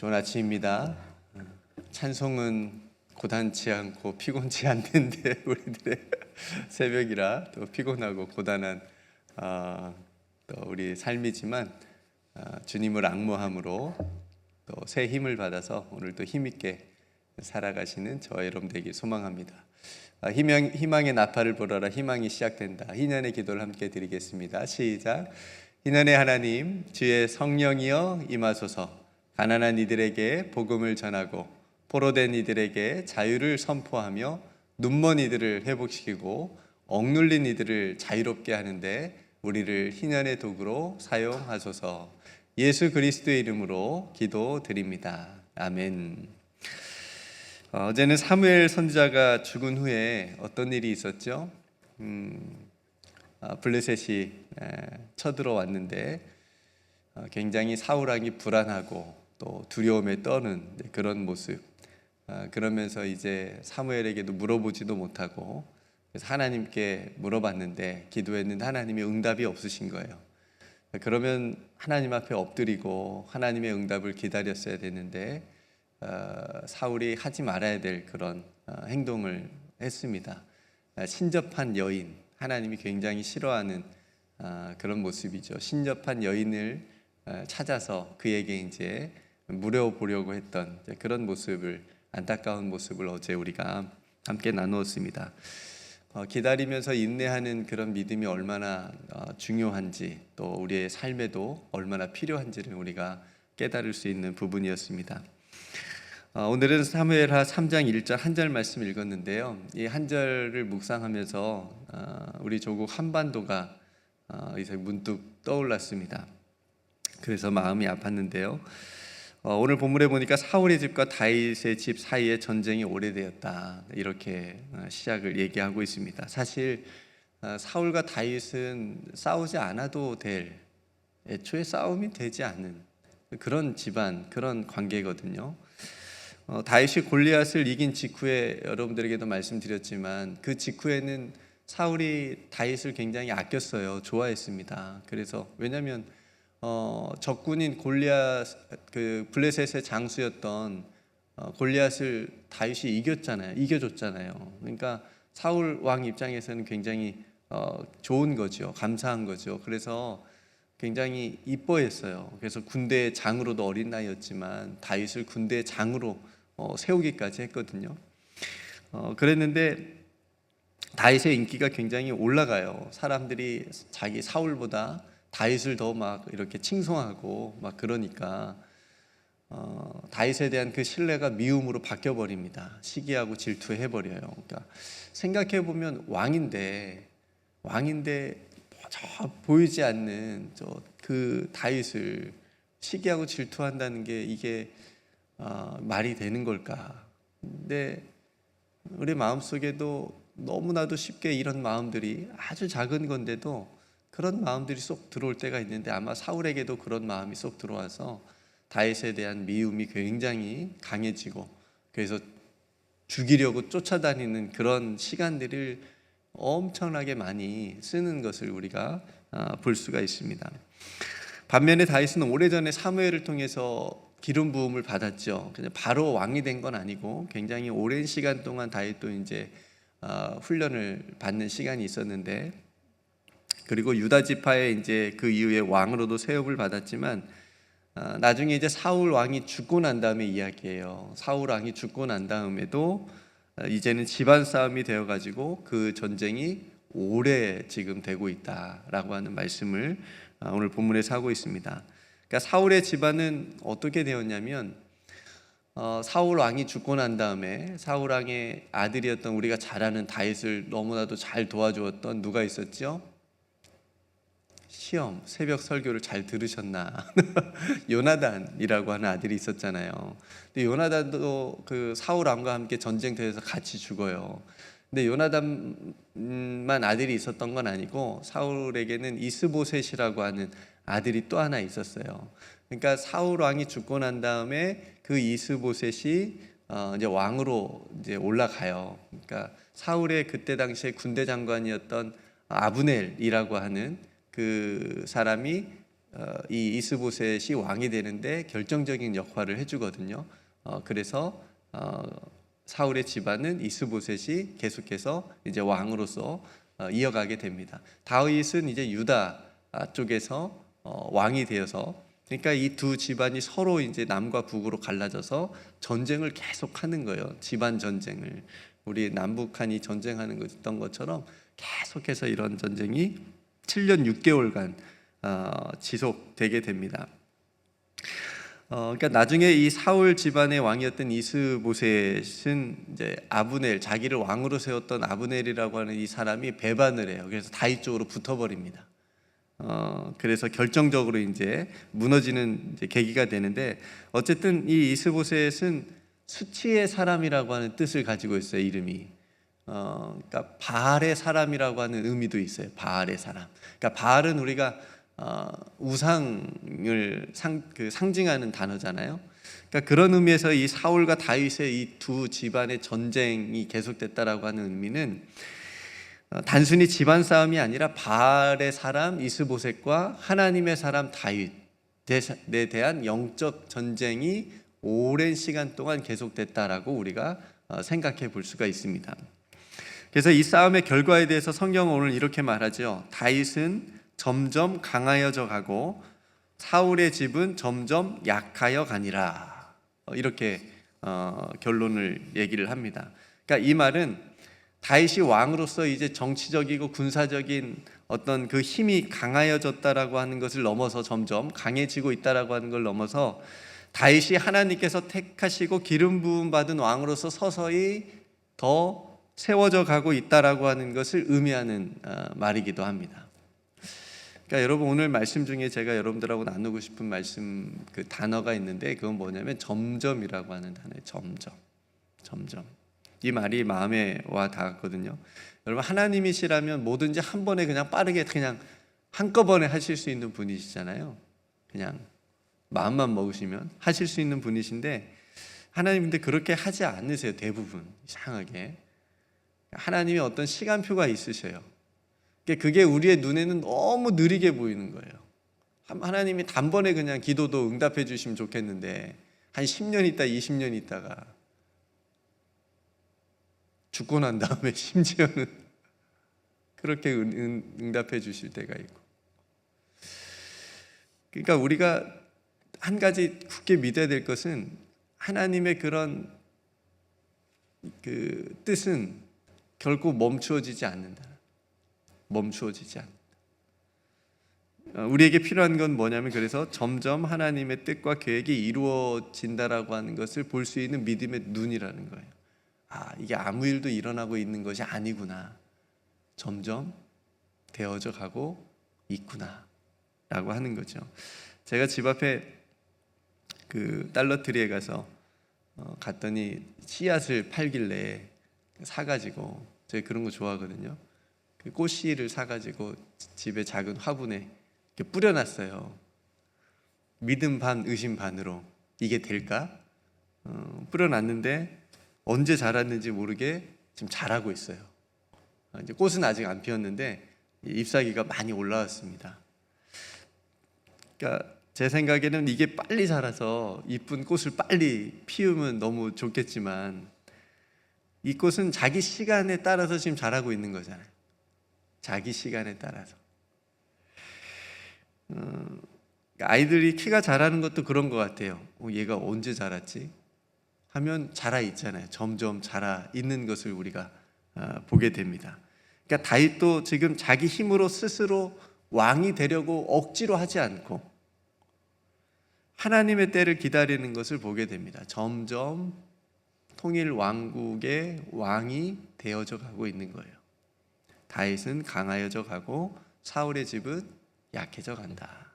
좋은 아침입니다. 찬송은 고단치 않고 피곤치 않는데 우리들의 새벽이라 또 피곤하고 고단한 또 우리 삶이지만 주님을 앙모함으로 또 새 힘을 받아서 오늘도 힘있게 살아가시는 저와 여러분 되길 소망합니다. 희망의 나팔을 불어라. 희망이 시작된다. 희년의 기도를 함께 드리겠습니다. 시작. 희년의 하나님, 주의 성령이여 임하소서. 가난한 이들에게 복음을 전하고 포로된 이들에게 자유를 선포하며 눈먼 이들을 회복시키고 억눌린 이들을 자유롭게 하는데 우리를 희년의 도구로 사용하소서. 예수 그리스도의 이름으로 기도드립니다. 아멘. 어제는 사무엘 선지자가 죽은 후에 어떤 일이 있었죠? 블레셋이 쳐들어왔는데 굉장히 사울 왕이 불안하고 또 두려움에 떠는 그런 모습. 그러면서 이제 사무엘에게도 물어보지도 못하고 그래서 하나님께 물어봤는데 기도했는데 하나님의 응답이 없으신 거예요. 그러면 하나님 앞에 엎드리고 하나님의 응답을 기다렸어야 되는데 사울이 하지 말아야 될 그런 행동을 했습니다. 신접한 여인, 하나님이 굉장히 싫어하는 그런 모습이죠. 신접한 여인을 찾아서 그에게 이제 물어보려고 했던 그런 모습을, 안타까운 모습을 어제 우리가 함께 나누었습니다. 기다리면서 인내하는 그런 믿음이 얼마나 중요한지, 또 우리의 삶에도 얼마나 필요한지를 우리가 깨달을 수 있는 부분이었습니다. 오늘은 사무엘하 3장 1절 한 절 말씀 읽었는데요. 이 한 절을 묵상하면서 우리 조국 한반도가 이제 문득 떠올랐습니다. 그래서 마음이 아팠는데요. 오늘 본문에 보니까 사울의 집과 다윗의 집 사이에 전쟁이 오래되었다, 이렇게 시작을 얘기하고 있습니다. 사실 사울과 다윗은 싸우지 않아도 될, 애초에 싸움이 되지 않는 그런 집안, 그런 관계거든요. 다윗이 골리앗을 이긴 직후에 여러분들에게도 말씀드렸지만 그 직후에는 사울이 다윗을 굉장히 아꼈어요. 좋아했습니다. 그래서 왜냐하면 적군인 골리앗, 그 블레셋의 장수였던 골리앗을 다윗이 이겨줬잖아요. 그러니까 사울 왕 입장에서는 굉장히 좋은 거죠. 감사한 거죠. 그래서 굉장히 이뻐했어요. 그래서 군대의 장으로도 어린 나이였지만 다윗을 군대의 장으로 세우기까지 했거든요. 그랬는데 다윗의 인기가 굉장히 올라가요. 사람들이 자기 사울보다 다윗을 더 막 이렇게 칭송하고 막 그러니까 다윗에 대한 그 신뢰가 미움으로 바뀌어 버립니다. 시기하고 질투해 버려요. 그러니까 생각해 보면 왕인데 저 보이지 않는 그 다윗을 시기하고 질투한다는 게 이게 말이 되는 걸까? 근데 우리 마음속에도 너무나도 쉽게 이런 마음들이, 아주 작은 건데도 그런 마음들이 쏙 들어올 때가 있는데 아마 사울에게도 그런 마음이 쏙 들어와서 다윗에 대한 미움이 굉장히 강해지고 그래서 죽이려고 쫓아다니는 그런 시간들을 엄청나게 많이 쓰는 것을 우리가 볼 수가 있습니다. 반면에 다윗은 오래전에 사무엘을 통해서 기름 부음을 받았죠. 그냥 바로 왕이 된 건 아니고 굉장히 오랜 시간 동안 다윗도 이제 훈련을 받는 시간이 있었는데, 그리고 유다 지파의 이제 그 이후에 왕으로도 세움을 받았지만 나중에 이제 사울 왕이 죽고 난 다음에 이야기예요. 사울 왕이 죽고 난 다음에도 이제는 집안 싸움이 되어 가지고 그 전쟁이 오래 지금 되고 있다라고 하는 말씀을 오늘 본문에서 하고 있습니다. 그러니까 사울의 집안은 어떻게 되었냐면 사울 왕이 죽고 난 다음에 사울 왕의 아들이었던, 우리가 잘 아는 다윗을 너무나도 잘 도와주었던 누가 있었죠? 시험, 새벽 설교를 잘 들으셨나? 요나단이라고 하는 아들이 있었잖아요. 근데 요나단도 그 사울 왕과 함께 전쟁터에서 같이 죽어요. 근데 요나단만 아들이 있었던 건 아니고 사울에게는 이스보셋이라고 하는 아들이 또 하나 있었어요. 그러니까 사울 왕이 죽고 난 다음에 그 이스보셋이 이제 왕으로 이제 올라가요. 그러니까 사울의 그때 당시에 군대 장관이었던 아브넬이라고 하는 그 사람이 이 이스보셋이 왕이 되는데 결정적인 역할을 해주거든요. 그래서 사울의 집안은 이스보셋이 계속해서 이제 왕으로서 이어가게 됩니다. 다윗은 이제 유다 쪽에서 왕이 되어서, 그러니까 이 두 집안이 서로 이제 남과 북으로 갈라져서 전쟁을 계속 하는 거예요. 집안 전쟁을. 우리 남북한이 전쟁하는 것처럼 계속해서 이런 전쟁이 7년 6개월간 지속되게 됩니다. 그러니까 나중에 이 사울 집안의 왕이었던 이스보셋은 이제 아브넬, 자기를 왕으로 세웠던 아브넬이라고 하는 이 사람이 배반을 해요. 그래서 다윗 쪽으로 붙어버립니다. 그래서 결정적으로 이제 무너지는 이제 계기가 되는데, 어쨌든 이 이스보셋은 수치의 사람이라고 하는 뜻을 가지고 있어요. 이름이. 그러니까 바알의 사람이라고 하는 의미도 있어요. 바알의 사람. 그러니까 바알은 우리가 우상을 상징하는 단어잖아요. 그러니까 그런 의미에서 이 사울과 다윗의 이 두 집안의 전쟁이 계속됐다라고 하는 의미는 단순히 집안 싸움이 아니라 바알의 사람 이스보셋과 하나님의 사람 다윗에 대한 영적 전쟁이 오랜 시간 동안 계속됐다라고 우리가 생각해 볼 수가 있습니다. 그래서 이 싸움의 결과에 대해서 성경은 오늘 이렇게 말하죠. 다윗은 점점 강하여져 가고 사울의 집은 점점 약하여 가니라. 이렇게 결론을 얘기를 합니다. 그러니까 이 말은 다윗이 왕으로서 이제 정치적이고 군사적인 어떤 그 힘이 강하여졌다라고 하는 것을 넘어서 점점 강해지고 있다라고 하는 걸 넘어서 다윗이 하나님께서 택하시고 기름 부음 받은 왕으로서 서서히 더 세워져 가고 있다라고 하는 것을 의미하는 말이기도 합니다. 그러니까 여러분, 오늘 말씀 중에 제가 여러분들하고 나누고 싶은 말씀 그 단어가 있는데, 그건 뭐냐면 점점이라고 하는 단어예요. 점점. 이 말이 마음에 와 닿았거든요. 여러분, 하나님이시라면 뭐든지 한 번에 그냥 빠르게 그냥 한꺼번에 하실 수 있는 분이시잖아요. 그냥 마음만 먹으시면 하실 수 있는 분이신데, 하나님 근데 그렇게 하지 않으세요. 대부분 이상하게 하나님이 어떤 시간표가 있으셔요. 그게 우리의 눈에는 너무 느리게 보이는 거예요. 하나님이 단번에 그냥 기도도 응답해 주시면 좋겠는데 한 10년 있다 20년 있다가 죽고 난 다음에 심지어는 그렇게 응답해 주실 때가 있고. 그러니까 우리가 한 가지 굳게 믿어야 될 것은 하나님의 그런 그 뜻은 결코 멈추어지지 않는다. 우리에게 필요한 건 뭐냐면, 그래서 점점 하나님의 뜻과 계획이 이루어진다라고 하는 것을 볼 수 있는 믿음의 눈이라는 거예요. 이게 아무 일도 일어나고 있는 것이 아니구나. 점점 되어져 가고 있구나 라고 하는 거죠. 제가 집 앞에 그 달러트리에 갔더니 씨앗을 팔길래 사가지고, 제가 그런 거 좋아하거든요. 그 꽃씨를 사가지고 집에 작은 화분에 이렇게 뿌려놨어요. 믿음 반 의심 반으로 이게 될까? 뿌려놨는데 언제 자랐는지 모르게 지금 자라고 있어요. 이제 꽃은 아직 안 피었는데 잎사귀가 많이 올라왔습니다. 그러니까 제 생각에는 이게 빨리 자라서 이쁜 꽃을 빨리 피우면 너무 좋겠지만, 이 꽃은 자기 시간에 따라서 지금 자라고 있는 거잖아요. 자기 시간에 따라서. 아이들이 키가 자라는 것도 그런 것 같아요. 얘가 언제 자랐지? 하면 자라 있잖아요. 점점 자라 있는 것을 우리가 보게 됩니다. 그러니까 다윗도 지금 자기 힘으로 스스로 왕이 되려고 억지로 하지 않고 하나님의 때를 기다리는 것을 보게 됩니다. 점점 통일 왕국의 왕이 되어져 가고 있는 거예요. 다윗은 강하여져 가고 사울의 집은 약해져 간다.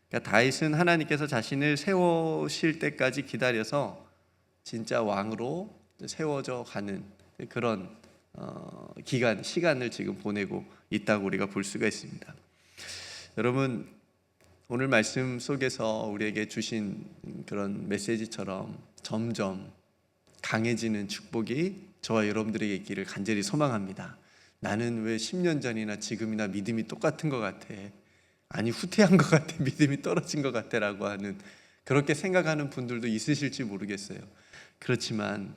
그러니까 다윗은 하나님께서 자신을 세우실 때까지 기다려서 진짜 왕으로 세워져 가는 그런 시간을 지금 보내고 있다고 우리가 볼 수가 있습니다. 여러분, 오늘 말씀 속에서 우리에게 주신 그런 메시지처럼 점점 강해지는 축복이 저와 여러분들에게 있기를 간절히 소망합니다. 나는 왜 10년 전이나 지금이나 믿음이 똑같은 것 같아? 아니 후퇴한 것 같아, 믿음이 떨어진 것 같아라고 하는, 그렇게 생각하는 분들도 있으실지 모르겠어요. 그렇지만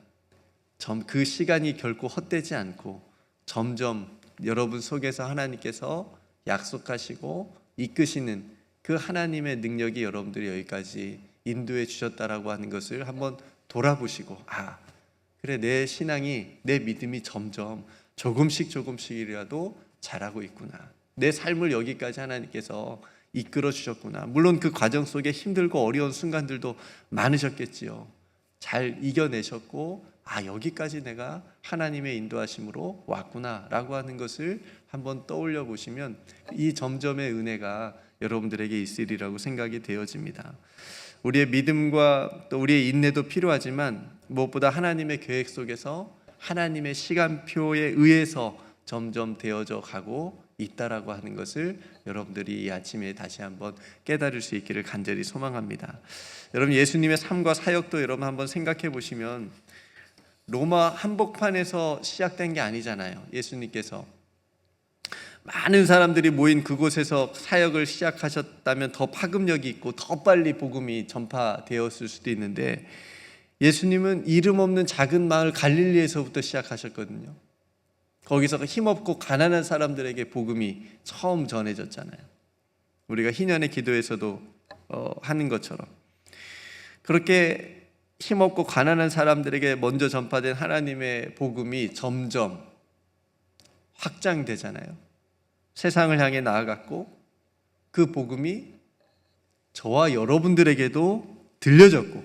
그 시간이 결코 헛되지 않고 점점 여러분 속에서 하나님께서 약속하시고 이끄시는 그 하나님의 능력이 여러분들이 여기까지 인도해 주셨다라고 하는 것을 한번 돌아보시고, 아 그래, 내 신앙이, 내 믿음이 점점 조금씩이라도 자라고 있구나, 내 삶을 여기까지 하나님께서 이끌어 주셨구나. 물론 그 과정 속에 힘들고 어려운 순간들도 많으셨겠지요. 잘 이겨내셨고, 아 여기까지 내가 하나님의 인도하심으로 왔구나 라고 하는 것을 한번 떠올려 보시면 이 점점의 은혜가 여러분들에게 있으리라고 생각이 되어집니다. 우리의 믿음과 또 우리의 인내도 필요하지만 무엇보다 하나님의 계획 속에서 하나님의 시간표에 의해서 점점 되어져 가고 있다라고 하는 것을 여러분들이 이 아침에 다시 한번 깨달을 수 있기를 간절히 소망합니다. 여러분, 예수님의 삶과 사역도 여러분 한번 생각해 보시면 로마 한복판에서 시작된 게 아니잖아요. 예수님께서 많은 사람들이 모인 그곳에서 사역을 시작하셨다면 더 파급력이 있고 더 빨리 복음이 전파되었을 수도 있는데, 예수님은 이름 없는 작은 마을 갈릴리에서부터 시작하셨거든요. 거기서 힘없고 가난한 사람들에게 복음이 처음 전해졌잖아요. 우리가 희년의 기도에서도 하는 것처럼 그렇게 힘없고 가난한 사람들에게 먼저 전파된 하나님의 복음이 점점 확장되잖아요. 세상을 향해 나아갔고 그 복음이 저와 여러분들에게도 들려졌고,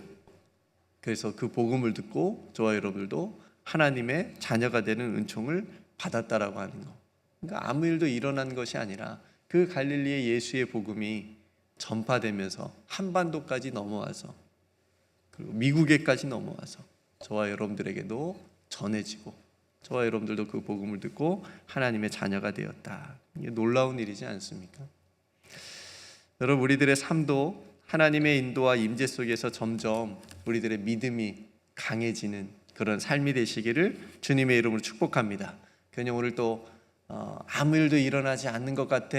그래서 그 복음을 듣고 저와 여러분들도 하나님의 자녀가 되는 은총을 받았다라고 하는 거. 그러니까 아무 일도 일어난 것이 아니라 그 갈릴리의 예수의 복음이 전파되면서 한반도까지 넘어와서, 그리고 미국에까지 넘어와서 저와 여러분들에게도 전해지고, 저와 여러분들도 그 복음을 듣고 하나님의 자녀가 되었다. 이게 놀라운 일이지 않습니까? 여러분, 우리들의 삶도 하나님의 인도와 임재 속에서 점점 우리들의 믿음이 강해지는 그런 삶이 되시기를 주님의 이름으로 축복합니다. 그냥 오늘 또 아무 일도 일어나지 않는 것 같아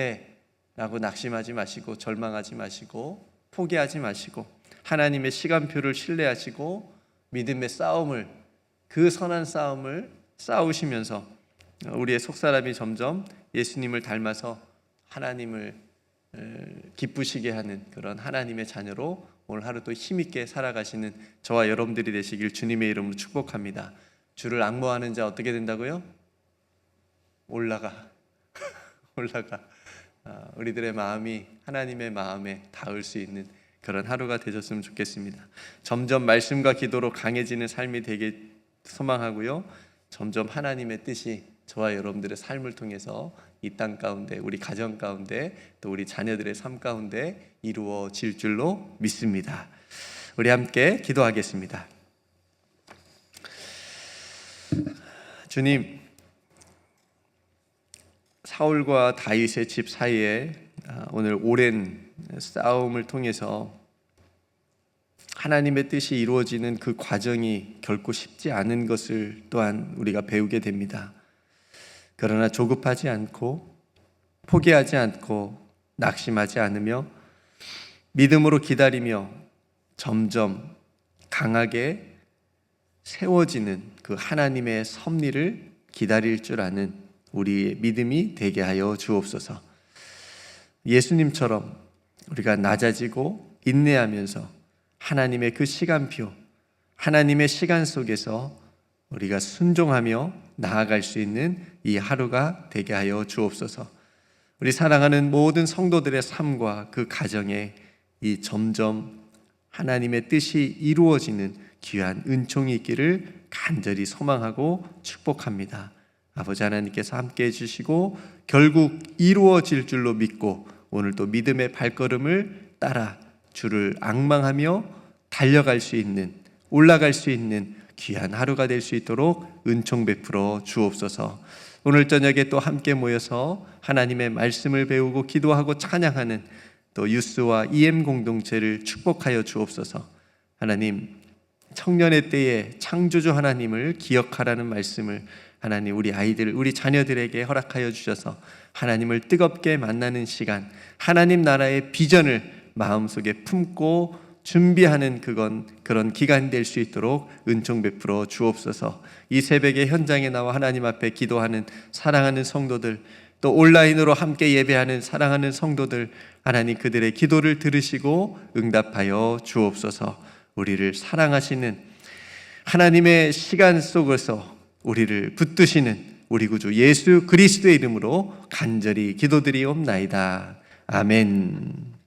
라고 낙심하지 마시고 절망하지 마시고 포기하지 마시고 하나님의 시간표를 신뢰하시고 믿음의 싸움을, 그 선한 싸움을 싸우시면서 우리의 속사람이 점점 예수님을 닮아서 하나님을 기쁘시게 하는 그런 하나님의 자녀로 오늘 하루도 힘있게 살아가시는 저와 여러분들이 되시길 주님의 이름으로 축복합니다. 주를 앙모하는 자 어떻게 된다고요? 올라가. 우리들의 마음이 하나님의 마음에 닿을 수 있는 그런 하루가 되셨으면 좋겠습니다. 점점 말씀과 기도로 강해지는 삶이 되길 소망하고요, 점점 하나님의 뜻이 저와 여러분들의 삶을 통해서 이 땅 가운데, 우리 가정 가운데, 또 우리 자녀들의 삶 가운데 이루어질 줄로 믿습니다. 우리 함께 기도하겠습니다. 주님, 사울과 다윗의 집 사이에 오늘 오랜 싸움을 통해서 하나님의 뜻이 이루어지는 그 과정이 결코 쉽지 않은 것을 또한 우리가 배우게 됩니다. 그러나 조급하지 않고 포기하지 않고 낙심하지 않으며 믿음으로 기다리며 점점 강하게 세워지는 그 하나님의 섭리를 기다릴 줄 아는 우리의 믿음이 되게 하여 주옵소서. 예수님처럼 우리가 낮아지고 인내하면서 하나님의 그 시간표, 하나님의 시간 속에서 우리가 순종하며 나아갈 수 있는 이 하루가 되게 하여 주옵소서. 우리 사랑하는 모든 성도들의 삶과 그 가정에 이 점점 하나님의 뜻이 이루어지는 귀한 은총이 있기를 간절히 소망하고 축복합니다. 아버지 하나님께서 함께 해주시고 결국 이루어질 줄로 믿고 오늘도 믿음의 발걸음을 따라 주를 앙망하며 달려갈 수 있는, 올라갈 수 있는 귀한 하루가 될 수 있도록 은총 베풀어 주옵소서. 오늘 저녁에 또 함께 모여서 하나님의 말씀을 배우고 기도하고 찬양하는 또 유스와 EM 공동체를 축복하여 주옵소서. 하나님, 청년의 때에 창조주 하나님을 기억하라는 말씀을 하나님 우리 아이들, 우리 자녀들에게 허락하여 주셔서 하나님을 뜨겁게 만나는 시간, 하나님 나라의 비전을 마음속에 품고 준비하는 그런 기간 될 수 있도록 은총 베풀어 주옵소서. 이 새벽에 현장에 나와 하나님 앞에 기도하는 사랑하는 성도들, 또 온라인으로 함께 예배하는 사랑하는 성도들, 하나님 그들의 기도를 들으시고 응답하여 주옵소서. 우리를 사랑하시는 하나님의 시간 속에서 우리를 붙드시는 우리 구주 예수 그리스도의 이름으로 간절히 기도드리옵나이다. 아멘.